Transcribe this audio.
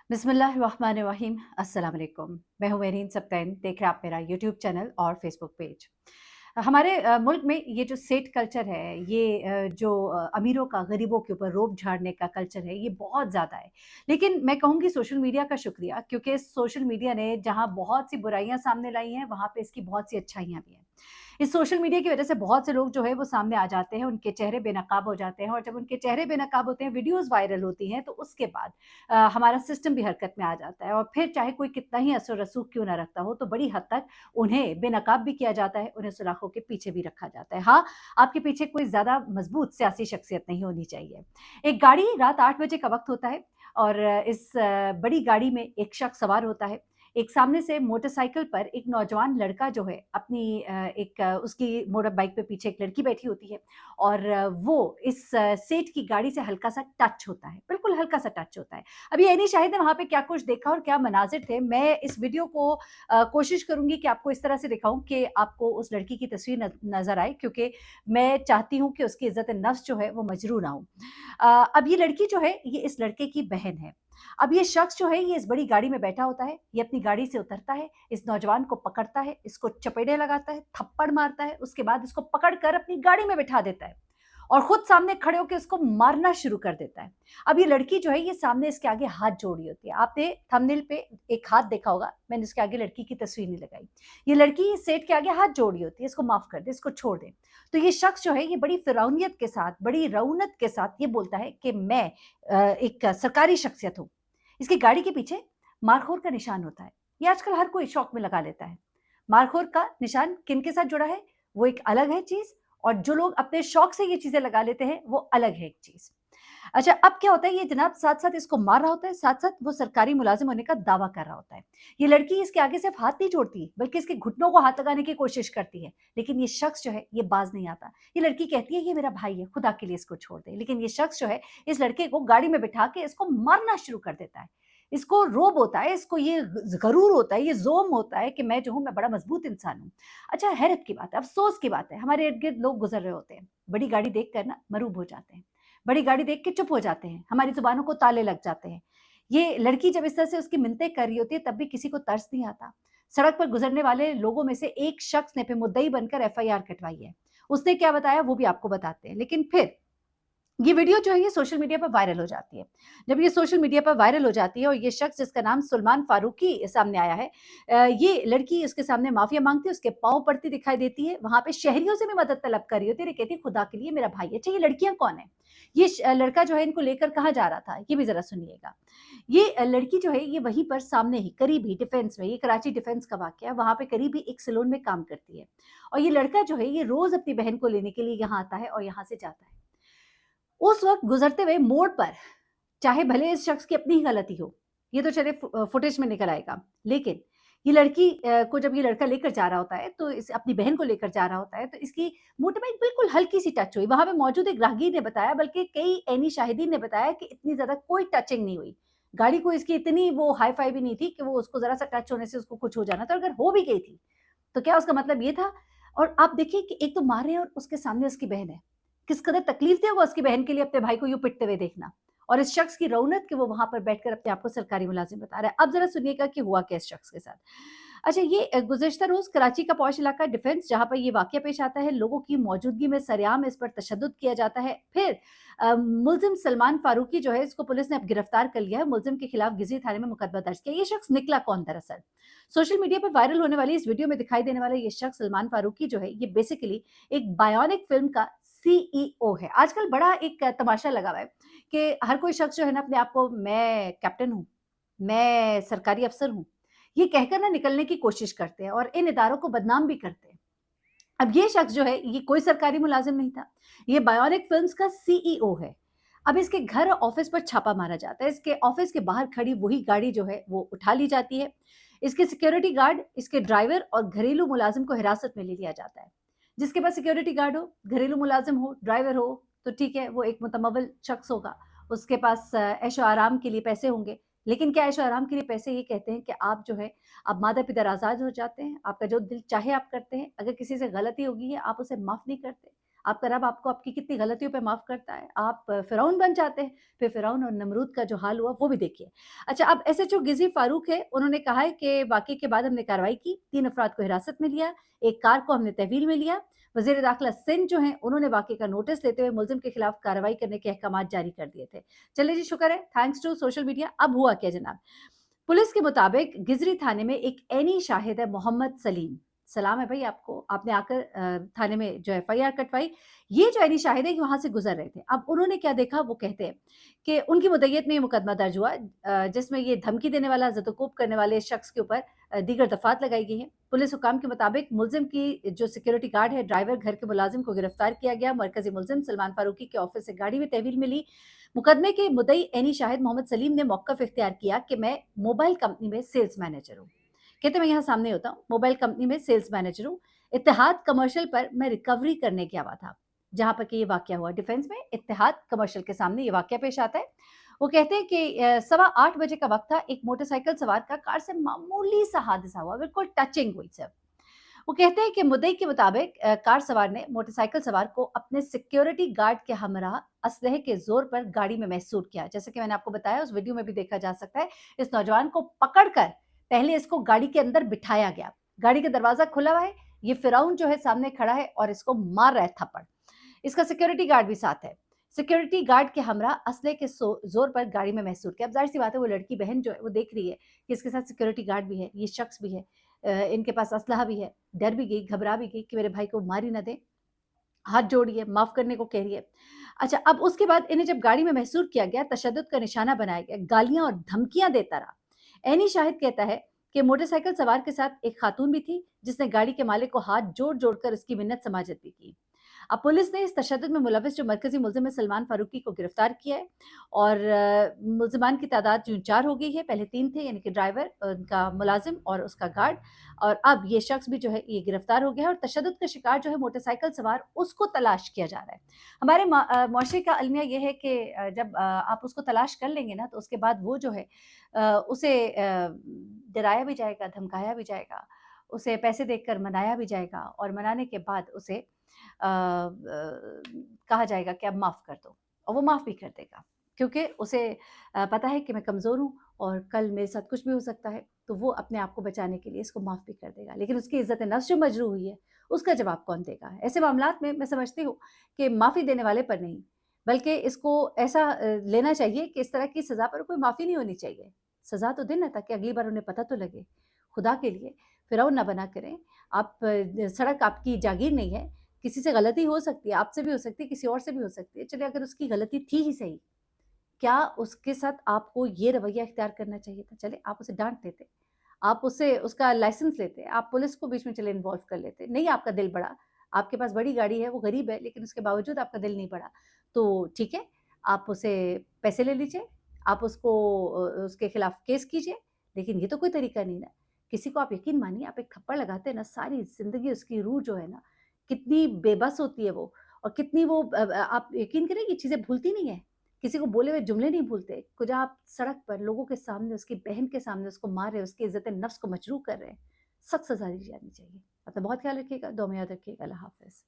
बिस्मिल्लाहिर्रहमानिर्रहीम अस्सलाम वालेकुम। मैं हूँ मेरीन सब्तैन, देख रहे हैं आप मेरा यूट्यूब चैनल और फेसबुक पेज। हमारे मुल्क में ये जो सेट कल्चर है, ये जो अमीरों का गरीबों के ऊपर रोब झाड़ने का कल्चर है, ये बहुत ज़्यादा है। लेकिन मैं कहूँगी सोशल मीडिया का शुक्रिया, क्योंकि सोशल मीडिया ने जहाँ बहुत सी बुराइयाँ सामने लाई हैं, वहाँ पे इसकी बहुत सी अच्छाइयाँ भी हैं। इस सोशल मीडिया की वजह से बहुत से लोग जो है वो सामने आ जाते हैं, उनके चेहरे बेनकाब हो जाते हैं, और जब उनके चेहरे बेनकाब होते हैं, वीडियोज़ वायरल होती हैं, तो उसके बाद हमारा सिस्टम भी हरकत में आ जाता है, और फिर चाहे कोई कितना ही असर रसूख क्यों ना रखता हो, तो बड़ी हद तक उन्हें बेनकाब भी किया जाता है, उन्हें सुलाखों के पीछे भी रखा जाता है। हाँ, आपके पीछे कोई ज़्यादा मज़बूत सियासी शख्सियत नहीं होनी चाहिए। एक गाड़ी रात 8 बजे का वक़्त होता है, और इस बड़ी गाड़ी में एक शख्स सवार होता है। एक सामने से मोटरसाइकिल पर एक नौजवान लड़का जो है अपनी उसकी मोटर बाइक पे पीछे एक लड़की बैठी होती है, और वो इस सेठ की गाड़ी से हल्का-सा टच होता है, बिल्कुल हल्का-सा टच होता है। अब ये नहीं शाहिद है वहाँ पे क्या कुछ देखा और क्या मनाज़िर थे। मैं इस वीडियो को कोशिश करूँगी कि आपको इस तरह से दिखाऊँ कि आपको उस लड़की की तस्वीर नज़र आए, क्योंकि मैं चाहती हूँ कि उसकी इज़्ज़त-ए-नफ़्स जो है वो मजरूह ना हो। अब ये लड़की जो है ये इस लड़के की बहन है। अब ये शख्स जो है ये इस बड़ी गाड़ी में बैठा होता है, ये अपनी गाड़ी से उतरता है, इस नौजवान को पकड़ता है, इसको चपेड़े लगाता है, थप्पड़ मारता है, उसके बाद इसको पकड़ कर अपनी गाड़ी में बिठा देता है, और खुद सामने खड़े होकर इसको मारना शुरू कर देता है। अब ये लड़की जो है ये सामने इसके आगे हाथ जोड़ी होती है। आपने थंबनेल पे एक हाथ देखा होगा, मैंने इसके आगे लड़की की तस्वीर नहीं लगाई। ये लड़की इस सेठ के आगे हाथ जोड़ी होती है, इसको माफ कर दे, इसको छोड़ दे। तो ये शख्स जो है ये बड़ी फिरौनियत के साथ, बड़ी रऊनत के साथ ये बोलता है कि मैं एक सरकारी शख्सियत हूँ। इसकी गाड़ी के पीछे मारखोर का निशान होता है। ये आजकल हर कोई शौक में लगा लेता है। मारखोर का निशान किनके साथ जुड़ा है, वो एक अलग है चीज़, और जो लोग अपने शौक से ये चीज़ें लगा लेते हैं, वो अलग है एक चीज़। अच्छा, अब क्या होता है, ये जनाब साथ-साथ इसको मार रहा होता है, साथ-साथ वो सरकारी मुलाज़िम होने का दावा कर रहा होता है। ये लड़की इसके आगे सिर्फ़ हाथ नहीं जोड़ती, बल्कि इसके घुटनों को हाथ लगाने की कोशिश करती है, लेकिन ये शख्स जो है, ये बाज़ नहीं आता। ये लड़की कहती है, "ये मेरा भाई है, खुदा के लिए इसको छोड़ दे।" लेकिन ये शख्स जो है, इस लड़के को गाड़ी में बिठा के इसको मारना शुरू कर देता है। इसको रोब होता है, इसको ये गरूर होता है, ये ज़ोम होता है कि मैं जो हूँ, मैं बड़ा मज़बूत इंसान हूँ। अच्छा, हैरत की बात है, अफ़सोस की बात है, हमारे इर्द-गिर्द लोग गुज़र रहे होते हैं, बड़ी गाड़ी देखकर ना मरूब हो जाते हैं। बड़ी गाड़ी देख के चुप हो जाते हैं, हमारी ज़ुबानों को ताले लग जाते हैं। ये लड़की जब इस तरह से उसकी मिन्नतें कर रही होती है, तब भी किसी को तरस नहीं आता। सड़क पर गुज़रने वाले लोगों में से एक शख्स ने फिर मुद्दई बनकर एफआईआर कटवाई है। उसने क्या बताया वो भी आपको बताते हैं। लेकिन फिर ये वीडियो जो है ये सोशल मीडिया पर वायरल हो जाती है। जब ये सोशल मीडिया पर वायरल हो जाती है, और ये शख्स जिसका नाम सलमान फारूकी सामने आया है, ये लड़की उसके सामने माफ़िया माँगती है, उसके पाँव पड़ती दिखाई देती है, वहाँ पे शहरियों से भी मदद तलब कर रही होती है, ये कहती है खुदा के लिए मेरा भाई है। अच्छा, ये लड़कियाँ कौन हैं? ये लड़का जो है इनको लेकर कहाँ जा रहा था? ये भी ज़रा सुनिएगा। ये लड़की जो है ये वहीं पर सामने ही करीब ही डिफेंस में, ये कराची डिफेंस का वाक़या है, वहाँ पे करीब ही एक सैलून में काम करती है, और ये लड़का जो है ये रोज़ अपनी बहन को लेने के लिए यहाँ आता है और यहाँ से जाता है। उस वक़्त गुज़रते हुए मोड़ पर, चाहे भले इस शख़्स की अपनी ही गलती हो, ये तो चलिए फुटेज में निकल आएगा। लेकिन ये लड़की को जब ये लड़का लेकर जा रहा होता है, तो इस अपनी बहन को लेकर जा रहा होता है, तो इसकी मोटरबाइक बिल्कुल हल्की-सी टच हुई। वहाँ पे मौजूद एक राहगीर ने बताया, बल्कि कई ऐनी शाहिदीन ने बताया कि इतनी ज़्यादा कोई टचिंग नहीं हुई। गाड़ी को इसकी इतनी वो हाई-फाई भी नहीं थी कि वो उसको ज़रा-सा टच होने से उसको कुछ हो जाना था, और अगर हो भी गई थी, तो क्या उसका मतलब ये था? और आप देखिए कि एक तो मार रहे हैं और उसके सामने उसकी बहन है। किस कदर तकलीफ दे होगा उसकी बहन के लिए अपने भाई को यूँ पिटते हुए देखना, और इस शख्स की रौनक कि वो वहाँ पर बैठकर अपने आप को सरकारी मुलाज़िम बता रहा है। अब ज़रा सुनिएगा कि हुआ क्या इस शख्स के साथ। अच्छा, ये गुज़िश्ता रोज़ कराची का पॉश इलाका डिफेंस, जहाँ पर ये वाक़या पेश आता है, लोगों की मौजूदगी में सरेआम इस पर तशद्दुद किया जाता है। फिर मुल्ज़िम सलमान फारूकी जो है, इसको पुलिस ने अब गिरफ्तार कर लिया है। मुल्ज़िम के खिलाफ गिज़ी थाने में मुकदमा दर्ज किया। ये शख्स निकला कौन दरअसल? सोशल मीडिया पर वायरल होने वाली इस वीडियो में दिखाई देने वाला ये शख्स सलमान फारूकी जो है, ये बेसिकली एक बायोनिक फ़िल्म का सीईओ है। आजकल बड़ा एक तमाशा लगा हुआ है कि हर कोई शख्स जो है ना अपने आप को मैं कैप्टन हूँ, मैं सरकारी अफ़सर हूँ, ये कहकर ना निकलने की कोशिश करते हैं, और इन इदारों को बदनाम भी करते हैं। अब ये शख्स जो है ये कोई सरकारी मुलाज़िम नहीं था, ये बायोनिक फ़िल्म्स का सीईओ है। अब इसके घर ऑफ़िस पर छापा मारा जाता है, इसके ऑफ़िस के बाहर खड़ी वही गाड़ी जो है वो उठा ली जाती है। इसके सिक्योरिटी गार्ड, इसके ड्राइवर और घरेलू मुलाज़िम को हिरासत में ले लिया जाता है। जिसके पास सिक्योरिटी गार्ड हो, घरेलू मुलाज़िम हो, ड्राइवर हो, तो ठीक है, वो एक मुतमव्वल शख्स होगा। उसके पास ऐशो-आराम के लिए पैसे होंगे। लेकिन क्या ऐशो-आराम के लिए पैसे ये कहते हैं कि आप जो है आप माता-पिता आज़ाद हो जाते हैं, आपका जो दिल चाहे आप करते हैं, अगर किसी से गलती हो गई है, आप उसे माफ़ नहीं करते, आपका रब आपको आपकी कितनी गलतियों पे माफ़ करता है। आप फ़िरौन बन जाते हैं, फिर फ़िरौन और नमरूद का जो हाल हुआ वो भी देखिए। अच्छा, अब एसएचओ गिज़ी फ़ारूक है, उन्होंने कहा है कि वाक़ये के बाद हमने कार्रवाई की, 3 अफ़राद को हिरासत में लिया, एक कार को हमने तहवील में लिया। वज़ीर दाखिला सिंध जो हैं, उन्होंने वाक़ये का नोटिस लेते हुए मुल्ज़िम के खिलाफ कार्रवाई करने के अहकामात जारी कर दिए थे। चलिए जी, शुक्र है, थैंक्स टू सोशल मीडिया। अब हुआ क्या जनाब? पुलिस के मुताबिक गिजरी थाने में एक ऐनी शाहिद है मोहम्मद सलीम। सलाम है भाई आपको, आपने आकर थाने में जो एफआईआर कटवाई। ये जो ऐनी शाहिद है, ये वहाँ से गुजर रहे थे। अब उन्होंने क्या देखा वो कहते हैं कि उनकी मुद्दईयत में ये मुकदमा दर्ज हुआ, जिसमें ये धमकी देने वाला, ज़दोकोब करने वाले शख्स के ऊपर दीगर दफ़ात लगाई गई हैं। पुलिस हुकाम के मुताबिक मुलज़िम की जो सिक्योरिटी गार्ड है, ड्राइवर, घर के मुलाजिम को गिरफ्तार किया गया। मरकज़ी मुलज़िम सलमान फारूकी के ऑफिस से गाड़ी में तहवील मिली। मुकदमे के मुद्दई ऐनी शाहिद मोहम्मद सलीम ने मौक़िफ़ इख्तियार किया कि मैं मोबाइल कंपनी में सेल्स मैनेजर हूँ। कहते मैं यहाँ सामने होता हूँ, मोबाइल कंपनी में सेल्स मैनेजर हूँ। इत्तेहाद कमर्शियल पर मैं रिकवरी करने गया हुआ था, जहाँ पर कि ये वाक़या हुआ। डिफेंस में इत्तेहाद कमर्शियल के सामने ये वाक़या पेश आता है। वो कहते हैं कि सवा 8 बजे का वक़्त था, एक मोटरसाइकिल सवार का कार से मामूली सा हादसा हुआ, बिल्कुल टचिंग हुई सिर्फ़। वो कहते हैं कि मुद्दई के मुताबिक कार सवार ने मोटरसाइकिल सवार को अपने सिक्योरिटी गार्ड के हमराह असलहे के जोर पर गाड़ी में महसूर किया। जैसे कि मैंने आपको बताया, उस वीडियो में भी देखा जा सकता है, इस नौजवान को पकड़कर पहले इसको गाड़ी के अंदर बिठाया गया। गाड़ी का दरवाजा खुला हुआ है, ये फिरौन जो है सामने खड़ा है और इसको मार रहा है थप्पड़। इसका सिक्योरिटी गार्ड भी साथ है। सिक्योरिटी गार्ड के हमरा असले के जोर पर गाड़ी में महसूर किया। अब जाहिर सी बात है, वो लड़की बहन जो है वो देख रही है कि इसके साथ सिक्योरिटी गार्ड भी है, ये शख्स भी है, इनके पास असलहा भी है। डर भी गई, घबरा भी गई कि मेरे भाई को मार ही ना दे। हाथ जोड़ी है, माफ करने को कह रही है। अच्छा, अब उसके बाद इन्हें जब गाड़ी में महसूर किया गया, तशद्दुद का निशाना बनाया गया, गालियां और धमकियां देता रहा। ऐनी शाहिद कहता है कि मोटरसाइकिल सवार के साथ एक खातून भी थी, जिसने गाड़ी के मालिक को हाथ जोड़ जोड़कर उसकी मिन्नत समाजत भी की। अब पुलिस ने इस तशद्दुद में मुलविस जो मरकजी मुलजिम है सलमान फारूकी को गिरफ्तार किया है और मुलजिमान की तादाद जो 4 हो गई है, पहले 3 थे, यानी कि ड्राइवर, उनका मुलाजिम और उसका गार्ड, और अब ये शख्स भी जो है ये गिरफ्तार हो गया है और तशद्दुद का शिकार जो है मोटरसाइकिल सवार, उसको तलाश किया जा रहा है। हमारे मुआशरे का अलमिया ये है कि जब आप उसको तलाश कर लेंगे ना, तो उसके बाद वो जो है उसे डराया भी जाएगा, धमकाया भी जाएगा, उसे पैसे देकर मनाया भी जाएगा और मनाने के बाद उसे कहा जाएगा कि अब माफ़ कर दो, और वो माफ़ भी कर देगा, क्योंकि उसे पता है कि मैं कमज़ोर हूँ और कल मेरे साथ कुछ भी हो सकता है, तो वो अपने आप को बचाने के लिए इसको माफ़ भी कर देगा। लेकिन उसकी इज़्ज़त नफ्स जो मजरूह हुई है, उसका जवाब कौन देगा? ऐसे मामलात में मैं समझती हूँ कि माफ़ी देने वाले पर नहीं, बल्कि इसको ऐसा लेना चाहिए कि इस तरह की सज़ा पर कोई माफ़ी नहीं होनी चाहिए। सज़ा तो दें ना, ताकि अगली बार उन्हें पता तो लगे। खुदा के लिए फिरौन ना बना करें। आप सड़क आपकी जागीर नहीं है, किसी से गलती हो सकती है, आपसे भी हो सकती है, किसी और से भी हो सकती है। चलिए, अगर उसकी गलती थी ही सही, क्या उसके साथ आपको ये रवैया इख्तियार करना चाहिए था? चलिए, आप उसे डाँट देते, आप उससे उसका लाइसेंस लेते, आप पुलिस को बीच में चले इन्वॉल्व कर लेते। नहीं आपका दिल बढ़ा, आपके पास बड़ी गाड़ी है, वो गरीब है, लेकिन उसके बावजूद आपका दिल नहीं बढ़ा, तो ठीक है, आप उसे पैसे ले लीजिए, आप उसको उसके खिलाफ केस कीजिए, लेकिन ये तो कोई तरीका नहीं ना। किसी को आप यकीन मानिए, आप एक थप्पड़ लगाते हैं ना, सारी ज़िंदगी उसकी रूह जो है ना, कितनी बेबस होती है वो, और कितनी वो आप यकीन करेंगी चीज़ें भूलती नहीं है। किसी को बोले हुए जुमले नहीं भूलते। कुछ आप सड़क पर लोगों के सामने, उसकी बहन के सामने उसको मार रहे हैं, उसकी इज़्ज़त-ए-नफ्स को मजरूह कर रहे हैं। सख्त सज़ा दी जानी चाहिए। अपना बहुत ख़्याल रखिएगा, दुआ में याद रखिएगा। अल्लाह हाफ़िज़।